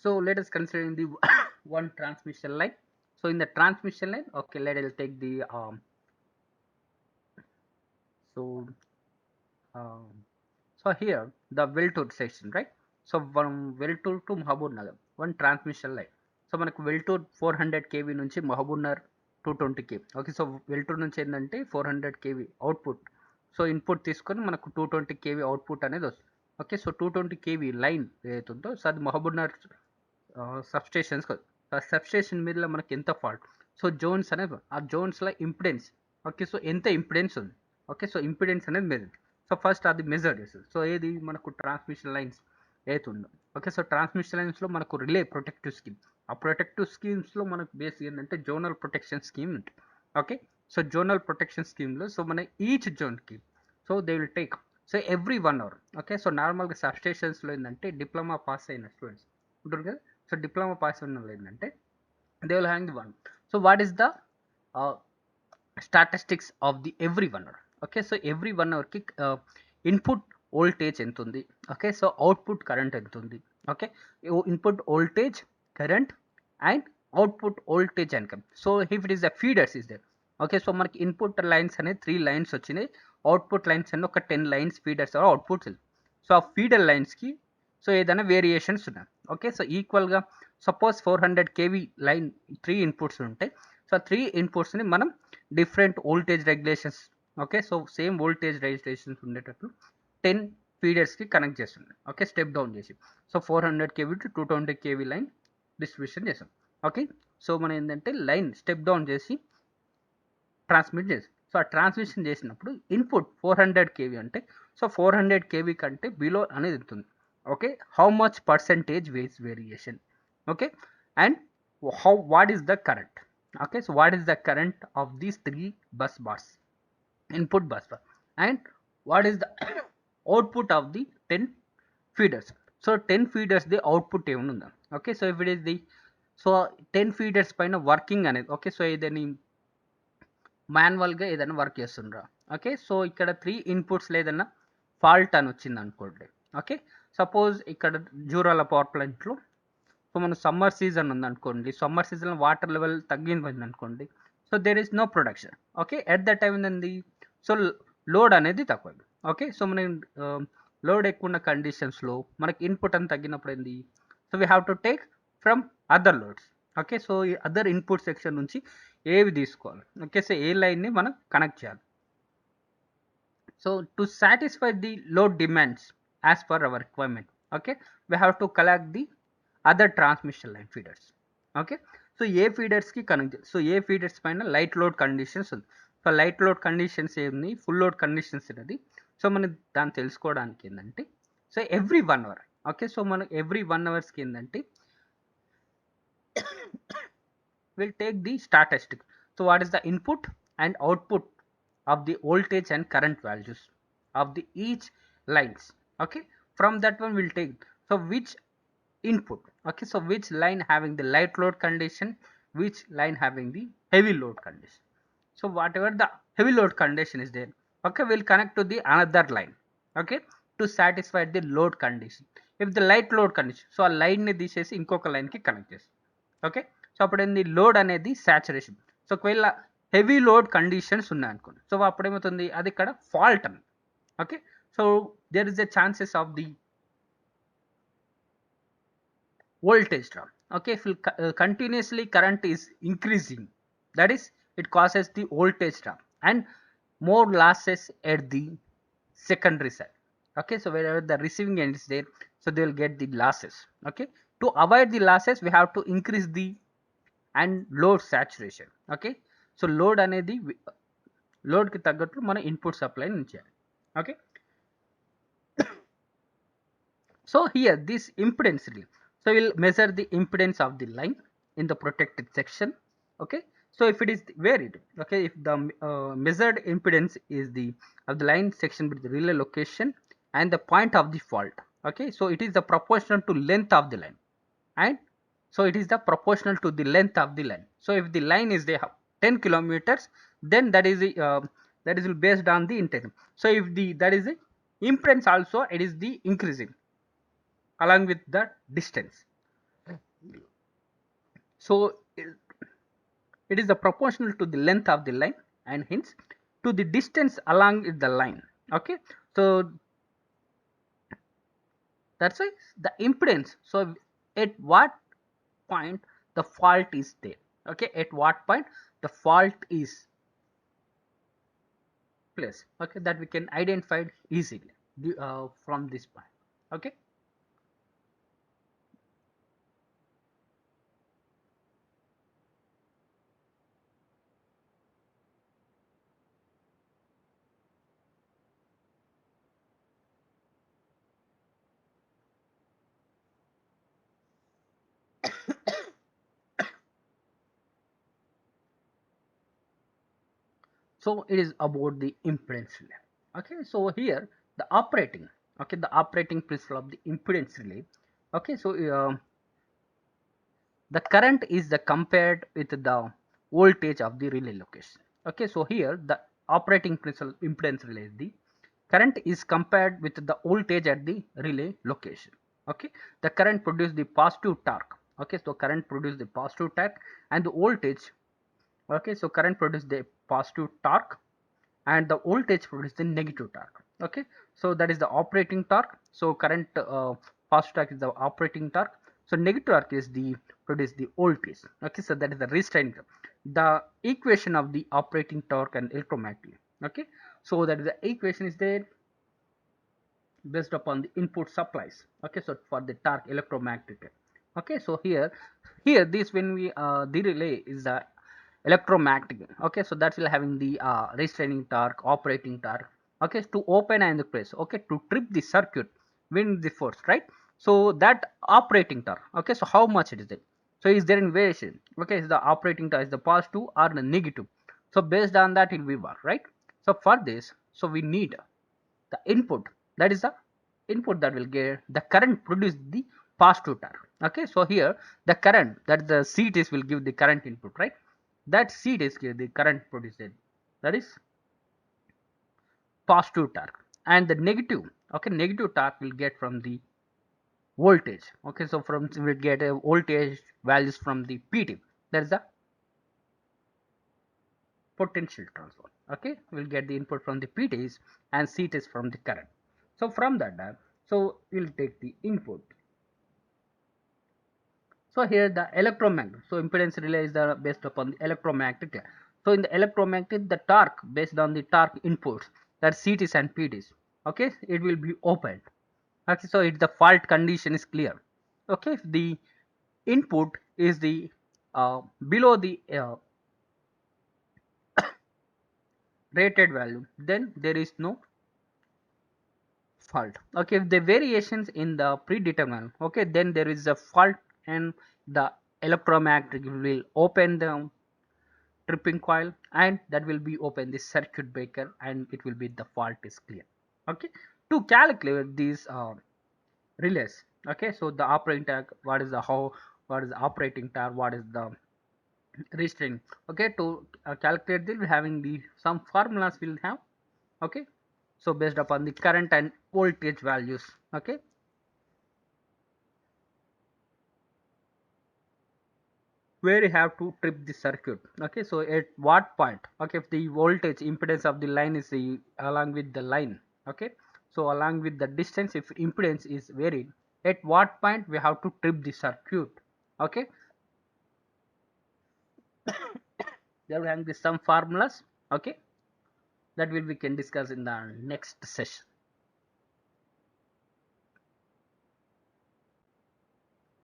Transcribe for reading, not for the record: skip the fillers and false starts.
So let us consider in the one transmission line. So in the transmission line, okay, let us take the so um, so here the Veltur section, right? So from Veltur to Mahabub Nagar, one transmission line. So మనకు Veltur 400 KV నుంచి Mahabubnagar 220 KV. Okay, so Veltur నుంచి ఏంటంటే 400 KV output. So input తీసుకొని మనకు 220 KV output అనేది వస్తుంది. Okay, so 220 KV line ఏదైతుందో so అది మహబూబ్నగర్ సబ్స్టేషన్స్. ఆ సబ్స్టేషన్ మీద మనకి ఎంత ఫాల్ట్, సో జోన్స్ అనేది ఆ జోన్స్లో ఇంపిడెన్స్. ఓకే, సో ఎంత ఇంపిడెన్స్ ఉంది. ఓకే, సో ఇంపిడెన్స్ అనేది మెజర్. సో ఫస్ట్ అది మెజర్ చేస్తుంది. సో ఏది మనకు ట్రాన్స్మిషన్ లైన్స్ ఏతుందో. ఓకే, సో ట్రాన్స్మిషన్ లైన్స్లో మనకు రిలే ప్రొటెక్టివ్ స్కీమ్. ఆ ప్రొటెక్టివ్ స్కీమ్స్లో మనకు బేస్ ఏంటంటే జోనల్ ప్రొటెక్షన్ స్కీమ్ ఉంటుంది. ఓకే, సో జోనల్ ప్రొటెక్షన్ స్కీమ్లో సో మన ఈచ్ జోన్కి so they will take so every 1 hour. Okay, so నార్మల్గా సబ్స్టేషన్స్లో ఏంటంటే డిప్లొమా పాస్ అయిన స్టూడెంట్స్ ఉంటారు కదా. సో డిప్లొమా పాస్ ఉన్న వాళ్ళు ఏంటంటే they will hang the one. So what is the statistics of the every 1 hour. Okay, so every 1 hourకి ఇన్పుట్ వోల్టేజ్ ఎంత ఉంది. ఓకే, సో అవుట్పుట్ కరెంట్ ఎంత ఉంది. Okay, input voltage, current and output voltage and current. So if it is the feeders is there. Okay, so మనకి input lines అనేది 3 lines వచ్చినాయి, అవుట్పుట్ lines అని ఒక 10 లైన్స్ ఫీడర్స్ అవుట్పుట్స్. సో ఆ feeder లైన్స్కి so ఏదైనా వేరియేషన్స్ ఉన్నాయి. ఓకే, సో ఈక్వల్గా సపోజ్ 400 కేవీ లైన్ 3 ఇన్పుట్స్ ఉంటాయి. సో 3 ఇన్పుట్స్ని మనం different voltage regulations. Okay, so same voltage regulations ఉండేటట్లు 10 ఫీడర్స్కి కనెక్ట్ చేస్తుంది. ఓకే, స్టెప్ డౌన్ చేసి so 400 KV to 220 KV line distribution చేసాం. ఓకే, సో మనం ఏంటంటే లైన్ స్టెప్ డౌన్ చేసి ట్రాన్స్మిట్ చేసాం. సో ఆ ట్రాన్స్మిషన్ చేసినప్పుడు ఇన్పుట్ 400 కేవీ అంటే సో 400 కేవీ కంటే బిలో అనేది ఉంటుంది. Okay, how much percentage variation. Okay, and what is the current. Okay, so what is the current of these 3 bus bars, input bus bar, and what is the output of the 10 feeders. So 10 feeders the output ఏమైనా ఉందా. Okay, so if it is the so 10 feeders పైన working అనేది. Okay, so ఏదైనా మాన్యువల్గా ఏదైనా work చేస్తుండ్రా. Okay, so ఇక్కడ 3 ఇన్పుట్స్లో ఏదైనా fault అని వచ్చింది అనుకోండి. ఓకే, సపోజ్ ఇక్కడ జూరాల పవర్ ప్లాంట్లో సో మన సమ్మర్ సీజన్ ఉందనుకోండి, సమ్మర్ సీజన్లో వాటర్ లెవెల్ తగ్గిపోయింది అనుకోండి. So there is no production. Okay, at the time ఏంది సో లోడ్ అనేది తక్కువ. ఓకే, సో మన లోడ్ ఎక్కువ ఉన్న కండిషన్స్లో మనకి ఇన్పుట్ అని తగ్గినప్పుడు ఏంది so we have to take from other loads. Okay, so ఈ అదర్ ఇన్పుట్ సెక్షన్ నుంచి ఏవి తీసుకోవాలి. ఓకే, సో ఏ లైన్ని మనం కనెక్ట్ చేయాలి. So to satisfy the load demands as per our requirement. Okay, we have to collect the other transmission line feeders. Okay, so ఏ ఫీడర్స్కి connect, so ఏ ఫీడర్స్ పైన లైట్ లోడ్ కండిషన్స్ ఉంది. So light load conditions ఏమి, full load conditions అనేది. సో మనం దాన్ని తెలుసుకోవడానికి ఏంటంటే so every 1 hour. Okay, so మనం ఎవ్రీ 1 hourకి ఏంటంటే will take the statistic. So what is the input and output of the voltage and current values of the each lines. Okay, from that one we'll take so which input. Okay, so which line having the light load condition, which line having the heavy load condition. So whatever the heavy load condition is there, okay, we'll connect to the another line. Okay, to satisfy the load condition. If the light load condition, so a line ni తీసేసి ఇంకొక line కి connect చేస్తాం. Okay, so అప్పుడు ఏంది load అనేది saturation. So ఒకవేళ heavy load conditions ఉన్నాయనుకోండి, so అప్పుడు ఏమవుతుంది అది ఇక్కడ ఫాల్ట్ అని. Okay, so there is a chances of the voltage drop. Okay, if continuously current is increasing, that is it causes the voltage drop and more losses at the secondary side. Okay, so wherever the receiving end is there, so they will get the losses. Okay, to avoid the losses we have to increase the and load saturation. Okay, so load అనేది load కి తగ్గట్టు మన input supply నుంచి. Okay, so here this impedance real. So we'll measure the impedance of the line in the protected section. Okay, so if it is varied, okay, if the measured impedance is the of the line section with the relay location and the point of the fault. Okay, so it is the proportional to length of the line, and so it is the proportional to the length of the line. So if the line is they have 10 kilometers, then that is the that is based on the intensity. So if the that is the impedance also, it is the increasing along with the distance. So it is the proportional to the length of the line and hence to the distance along the line. Okay, so that's why the impedance. So at what point the fault is there? Okay, at what point the fault is placed? Okay, that we can identify it easily from this point. Okay. So it is about the impedance relay. Okay, so here the operating, okay, the operating principle of the impedance relay. Okay, so the current is the compared with the voltage of the relay location. Okay, so here the operating principle impedance relay is the current is compared with the voltage at the relay location. Okay, the current produce the positive torque. Okay, so current produce the positive torque and the voltage. Okay, so current produce the positive torque and the voltage produce the negative torque. Okay, so that is the operating torque. So current positive torque is the operating torque, so negative torque is the produce the voltage. Okay, so that is the restraining torque. The equation of the operating torque and electromagnetic. Okay, so that is the equation is there based upon the input supplies. Okay, so for the torque electromagnetic. Okay, so here this when we the relay is the electromagnetic. Okay, so that will having the restraining torque, operating torque. Okay, to open and press. Okay, to trip the circuit when the force, right? So that operating torque. Okay, so how much it is it? So is there in variation? Okay, so the operating torque is the positive or the negative. So based on that it will be work, right? So for this, so we need the input, that is the input that will get the current produce the positive torque. Okay, so here the current that the CTS will give the current input, right? That CTS give the current produced, that is positive torque, and the negative, okay, negative torque will get from the voltage. Okay, so from we get a voltage values from the PT, that is the potential transfer. Okay, we'll get the input from the PTs and CTs from the current. So from that, so we'll take the input. So here the electromagnet. So impedance relay is the based upon the electromagnetic. So in the electromagnetic, the torque based on the torque inputs, that CTs and PTs. Okay, it will be opened. Okay, so if the fault condition is clear. Okay, if the input is the below the rated value, then there is no fault. Okay, if the variations in the predetermined, okay, then there is a fault and the electromagnetic will open the tripping coil and that will be open the circuit breaker and it will be the fault is clear. Okay, to calculate these relays. Okay, so the operating tag, what is the how, what is the operating tag, what is the restraint. Okay, to calculate this, having the some formulas will have. Okay, so based upon the current and voltage values. Okay, where you have to trip the circuit. Okay, so at what point, okay, if the voltage impedance of the line is the, along with the line. Okay, so along with the distance, if impedance is varied, at what point we have to trip the circuit. Okay, there will be some formulas. Okay, that will we can discuss in the next session.